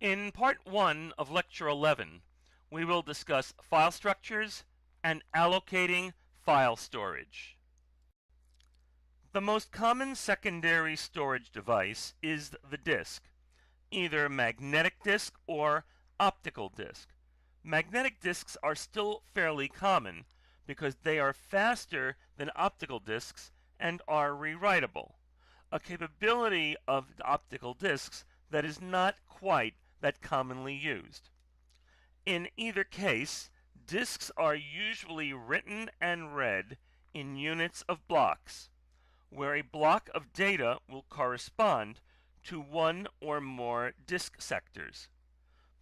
In Part 1 of Lecture 11, we will discuss file structures and allocating file storage. The most common secondary storage device is the disk, either magnetic disk or optical disk. Magnetic disks are still fairly common because they are faster than optical disks and are rewritable, a capability of optical disks that is not quite that commonly used. In either case, disks are usually written and read in units of blocks, where a block of data will correspond to one or more disk sectors.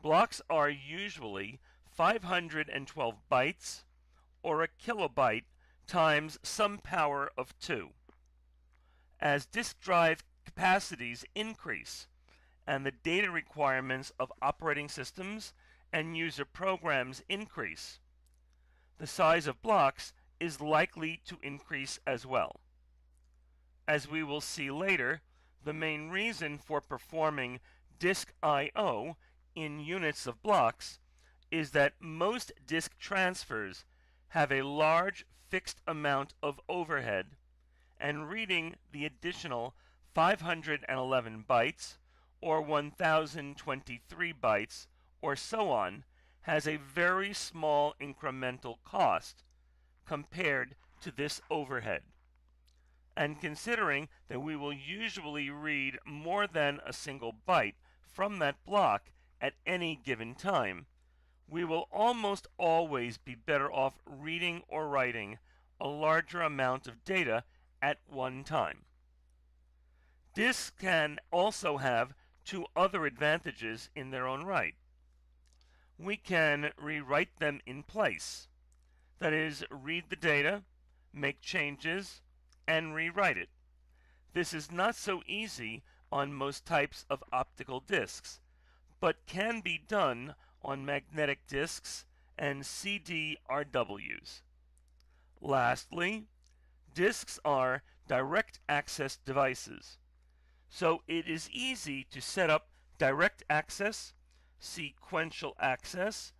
Blocks are usually 512 bytes or a kilobyte times some power of 2. As disk drive capacities increase and the data requirements of operating systems and user programs increase, the size of blocks is likely to increase as well. As we will see later, the main reason for performing disk I/O in units of blocks is that most disk transfers have a large fixed amount of overhead, and reading the additional 511 bytes or 1023 bytes or so on has a very small incremental cost compared to this overhead. And considering that we will usually read more than a single byte from that block at any given time, we will almost always be better off reading or writing a larger amount of data at one time. Disks can also have two other advantages in their own right. We can rewrite them in place, that is, read the data, make changes, and rewrite it. This is not so easy on most types of optical disks, but can be done on magnetic disks and CD-RWs. Lastly, disks are direct access devices, so it is easy to set up direct access, sequential access,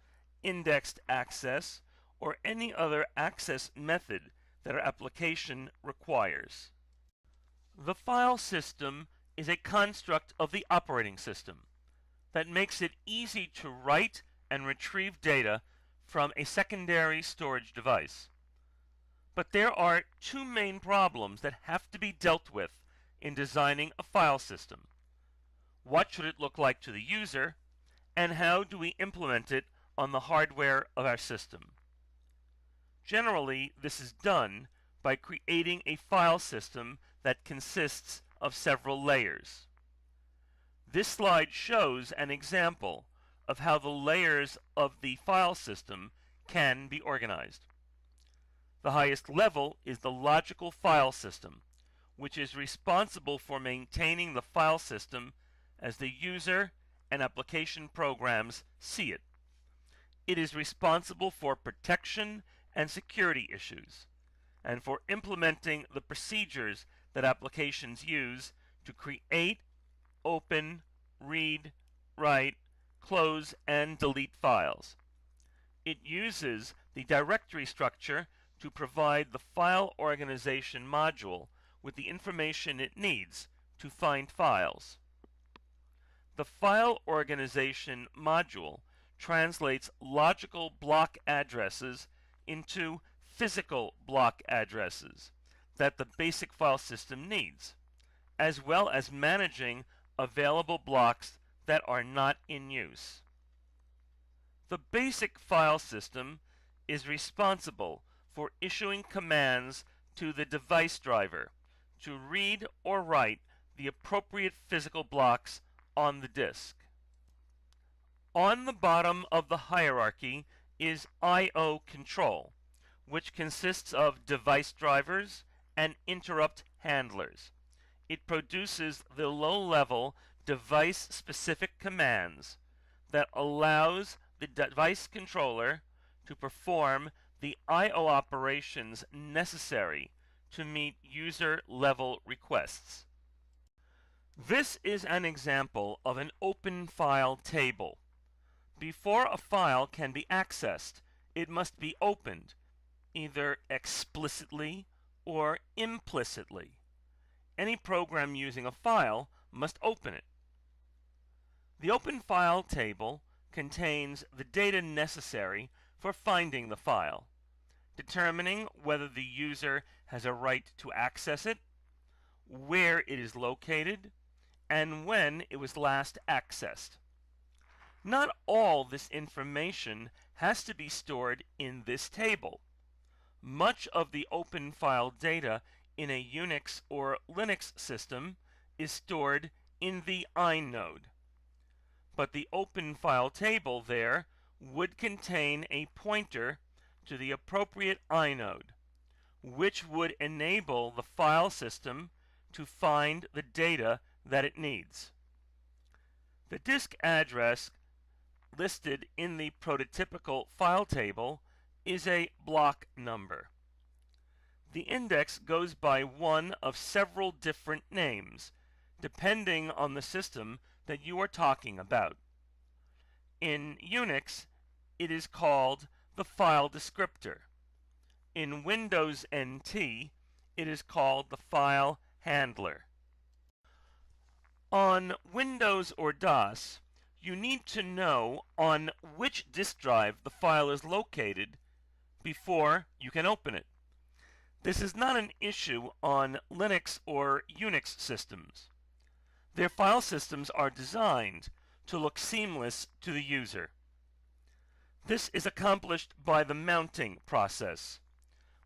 indexed access, or any other access method that our application requires. The file system is a construct of the operating system that makes it easy to write and retrieve data from a secondary storage device. But there are two main problems that have to be dealt with in designing a file system. What should it look like to the user, and how do we implement it on the hardware of our system? Generally, this is done by creating a file system that consists of several layers. This slide shows an example of how the layers of the file system can be organized. The highest level is the logical file system, which is responsible for maintaining the file system as the user and application programs see it. It is responsible for protection and security issues, and for implementing the procedures that applications use to create, open, read, write, close, and delete files. It uses the directory structure to provide the file organization module with the information it needs to find files. The file organization module translates logical block addresses into physical block addresses that the basic file system needs, as well as managing available blocks that are not in use. The basic file system is responsible for issuing commands to the device driver to read or write the appropriate physical blocks on the disk. On the bottom of the hierarchy is I/O control, which consists of device drivers and interrupt handlers. It produces the low-level device-specific commands that allows the device controller to perform the I/O operations necessary to meet user-level requests. This is an example of an open file table. Before a file can be accessed, it must be opened, either explicitly or implicitly. Any program using a file must open it. The open file table contains the data necessary for finding the file, determining whether the user has a right to access it, where it is located, and when it was last accessed. Not all this information has to be stored in this table. Much of the open file data in a Unix or Linux system is stored in the inode. But the open file table there would contain a pointer to the appropriate inode, which would enable the file system to find the data that it needs. The disk address listed in the prototypical file table is a block number. The index goes by one of several different names, depending on the system that you are talking about. In Unix, it is called the file descriptor. In Windows NT, it is called the file handler. On Windows or DOS, you need to know on which disk drive the file is located before you can open it. This is not an issue on Linux or Unix systems. Their file systems are designed to look seamless to the user. This is accomplished by the mounting process,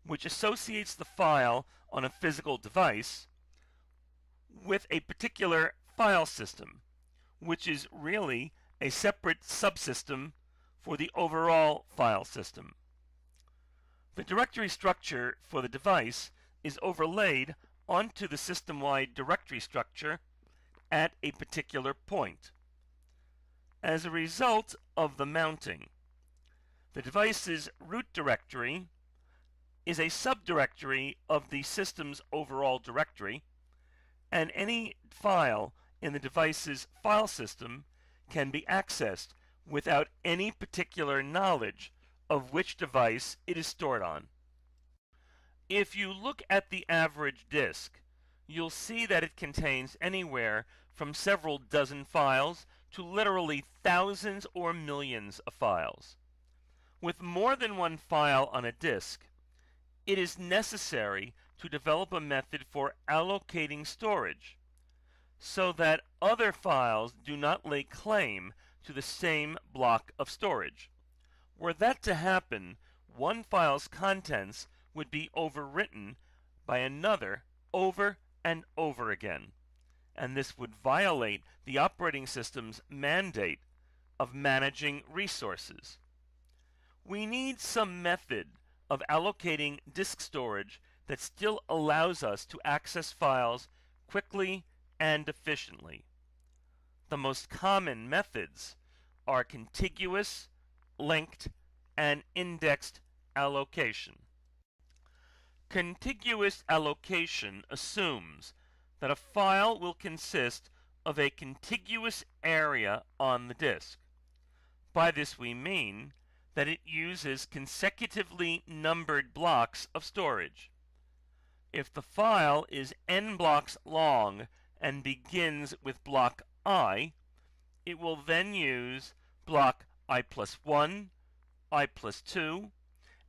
which associates the file on a physical device with a particular file system, which is really a separate subsystem for the overall file system. The directory structure for the device is overlaid onto the system-wide directory structure at a particular point. As a result of the mounting, the device's root directory is a subdirectory of the system's overall directory, and any file in the device's file system can be accessed without any particular knowledge of which device it is stored on. If you look at the average disk, you'll see that it contains anywhere from several dozen files to literally thousands or millions of files. With more than one file on a disk, it is necessary to develop a method for allocating storage so that other files do not lay claim to the same block of storage. Were that to happen, one file's contents would be overwritten by another over and over again, and this would violate the operating system's mandate of managing resources. We need some method of allocating disk storage that still allows us to access files quickly and efficiently. The most common methods are contiguous, linked, and indexed allocation. Contiguous allocation assumes that a file will consist of a contiguous area on the disk. By this we mean that it uses consecutively numbered blocks of storage. If the file is n blocks long and begins with block I, it will then use block I plus 1, I plus 2,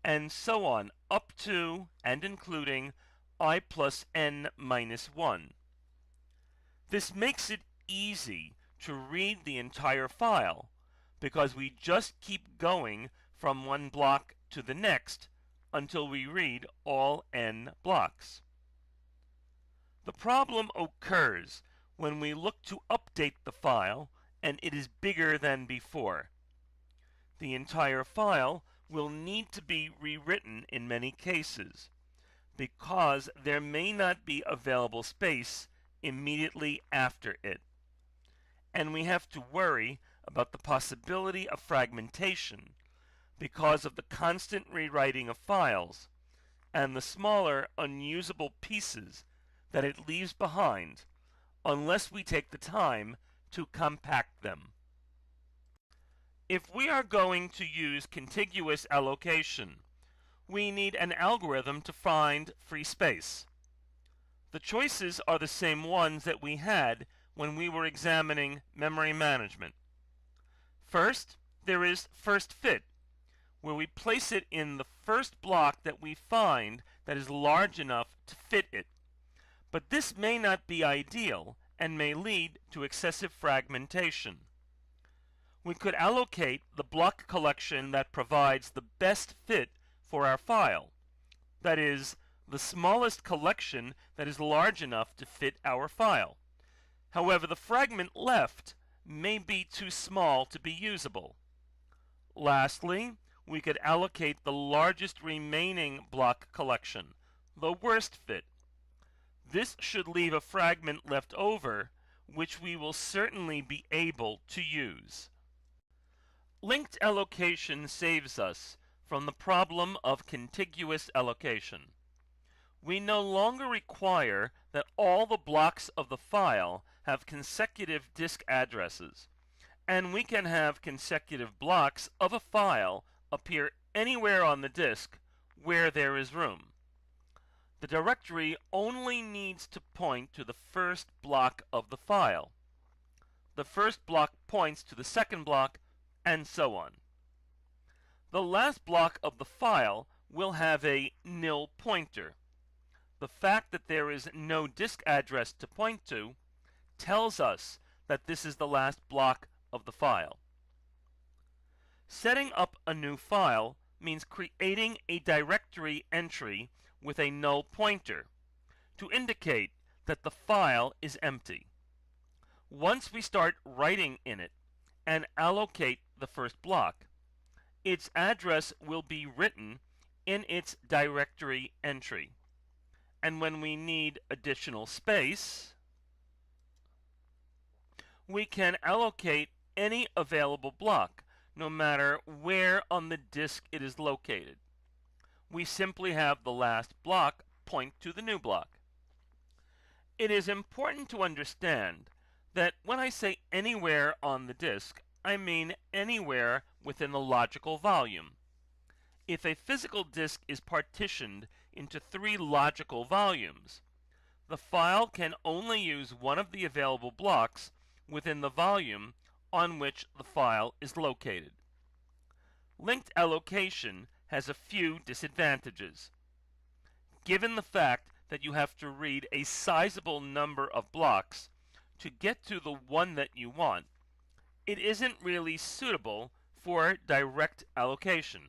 and so on up to and including I plus n minus 1. This makes it easy to read the entire file because we just keep going from one block to the next until we read all n blocks. The problem occurs when we look to update the file and it is bigger than before. The entire file will need to be rewritten in many cases because there may not be available space immediately after it. And we have to worry about the possibility of fragmentation because of the constant rewriting of files and the smaller unusable pieces that it leaves behind unless we take the time to compact them. If we are going to use contiguous allocation, we need an algorithm to find free space. The choices are the same ones that we had when we were examining memory management. First, there is first fit, where we place it in the first block that we find that is large enough to fit it. But this may not be ideal and may lead to excessive fragmentation. We could allocate the block collection that provides the best fit for our file. That is, the smallest collection that is large enough to fit our file. However, the fragment left may be too small to be usable. Lastly, we could allocate the largest remaining block collection, the worst fit. This should leave a fragment left over, which we will certainly be able to use. Linked allocation saves us from the problem of contiguous allocation. We no longer require that all the blocks of the file have consecutive disk addresses, and we can have consecutive blocks of a file appear anywhere on the disk where there is room. The directory only needs to point to the first block of the file. The first block points to the second block, and so on. The last block of the file will have a nil pointer. The fact that there is no disk address to point to tells us that this is the last block of the file. Setting up a new file means creating a directory entry with a null pointer to indicate that the file is empty. Once we start writing in it and allocate the first block, its address will be written in its directory entry. And when we need additional space, we can allocate any available block, no matter where on the disk it is located. We simply have the last block point to the new block. It is important to understand that when I say anywhere on the disk, I mean anywhere within the logical volume. If a physical disk is partitioned into 3 logical volumes, the file can only use one of the available blocks within the volume on which the file is located. Linked allocation has a few disadvantages. Given the fact that you have to read a sizable number of blocks to get to the one that you want, it isn't really suitable for direct allocation.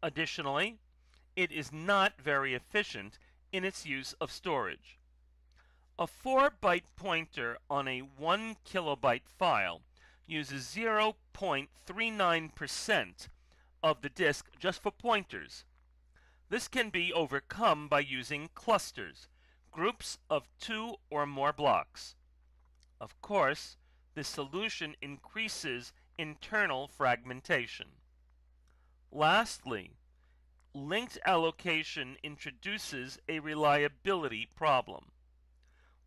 Additionally, it is not very efficient in its use of storage. A 4-byte pointer on a 1 kilobyte file uses 0.39% of the disk just for pointers. This can be overcome by using clusters, groups of 2 or more blocks. Of course, this solution increases internal fragmentation. Lastly, linked allocation introduces a reliability problem.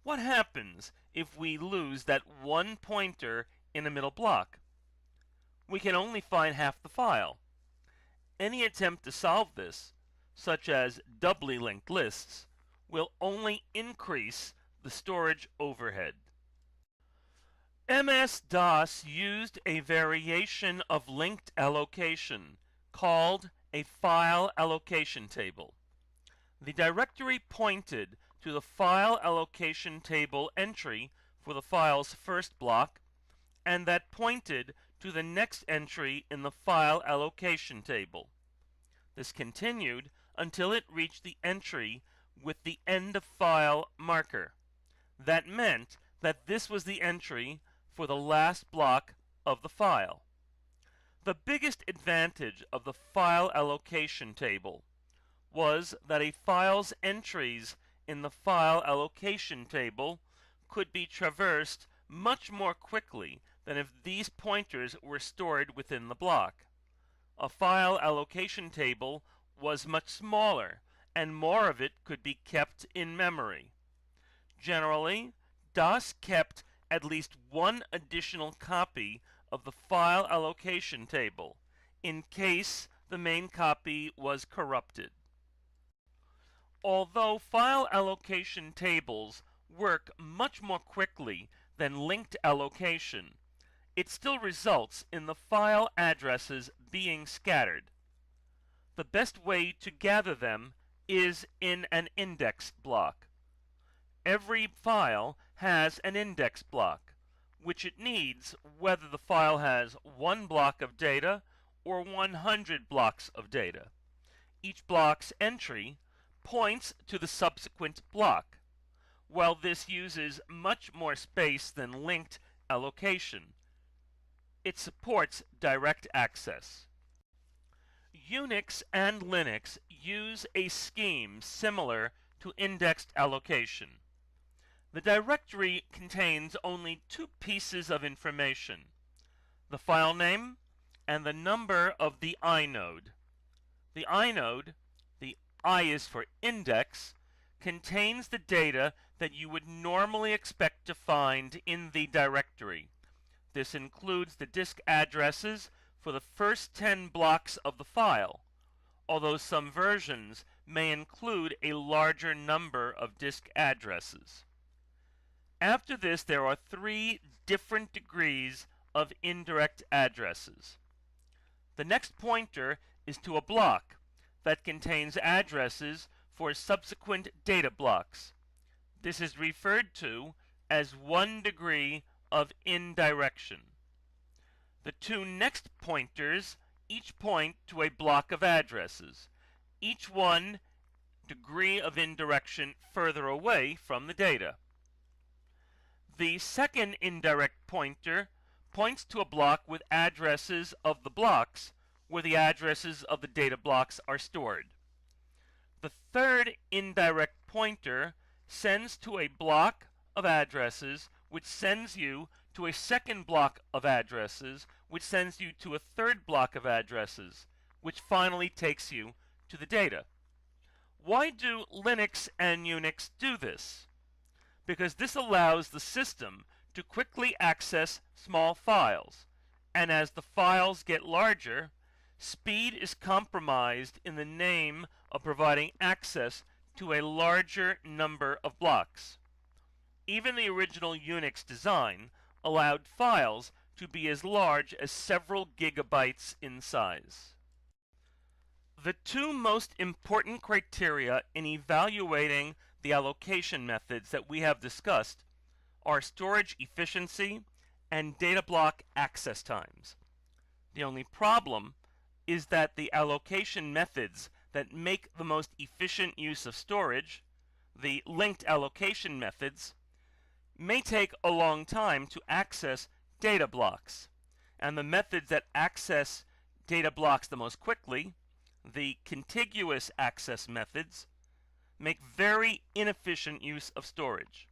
What happens if we lose that one pointer in a middle block? We can only find half the file. Any attempt to solve this, such as doubly linked lists, will only increase the storage overhead. MS-DOS used a variation of linked allocation called a file allocation table. The directory pointed to the file allocation table entry for the file's first block, and that pointed to the next entry in the file allocation table. This continued until it reached the entry with the end of file marker. That meant that this was the entry for the last block of the file. The biggest advantage of the file allocation table was that a file's entries in the file allocation table could be traversed much more quickly than if these pointers were stored within the block. A file allocation table was much smaller, and more of it could be kept in memory. Generally, DOS kept at least one additional copy of the file allocation table in case the main copy was corrupted. Although file allocation tables work much more quickly than linked allocation, it still results in the file addresses being scattered. The best way to gather them is in an index block. Every file has an index block, which it needs whether the file has one block of data or 100 blocks of data. Each block's entry points to the subsequent block. While this uses much more space than linked allocation, it supports direct access. Unix and Linux use a scheme similar to indexed allocation. The directory contains only two pieces of information: the file name and the number of the inode. The inode, the I is for index, contains the data that you would normally expect to find in the directory. This includes the disk addresses for the first 10 blocks of the file, although some versions may include a larger number of disk addresses. After this, there are three different degrees of indirect addresses. The next pointer is to a block that contains addresses for subsequent data blocks. This is referred to as 1 degree of indirection. The two next pointers each point to a block of addresses, each 1 degree of indirection further away from the data. The second indirect pointer points to a block with addresses of the blocks where the addresses of the data blocks are stored. The third indirect pointer sends to a block of addresses, which sends you to a second block of addresses, which sends you to a third block of addresses, which finally takes you to the data. Why do Linux and Unix do this? Because this allows the system to quickly access small files, and as the files get larger, speed is compromised in the name of providing access to a larger number of blocks. Even the original Unix design allowed files to be as large as several gigabytes in size. The two most important criteria in evaluating the allocation methods that we have discussed are storage efficiency and data block access times. The only problem is that the allocation methods that make the most efficient use of storage, the linked allocation methods, may take a long time to access data blocks, and the methods that access data blocks the most quickly, the contiguous access methods, make very inefficient use of storage.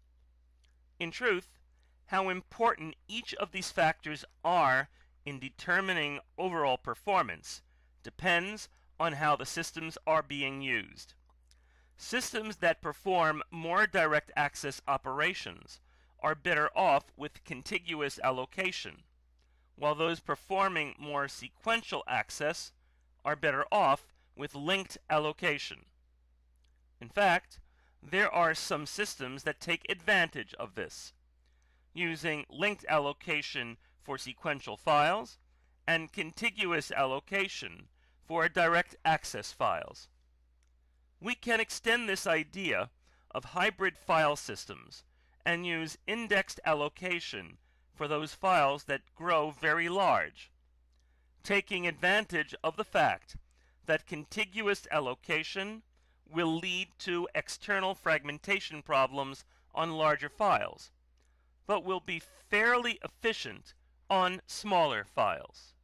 In truth, how important each of these factors are in determining overall performance depends on how the systems are being used. Systems that perform more direct access operations are better off with contiguous allocation, while those performing more sequential access are better off with linked allocation. In fact, there are some systems that take advantage of this, using linked allocation for sequential files and contiguous allocation for direct access files. We can extend this idea of hybrid file systems and use indexed allocation for those files that grow very large, taking advantage of the fact that contiguous allocation will lead to external fragmentation problems on larger files, but will be fairly efficient on smaller files.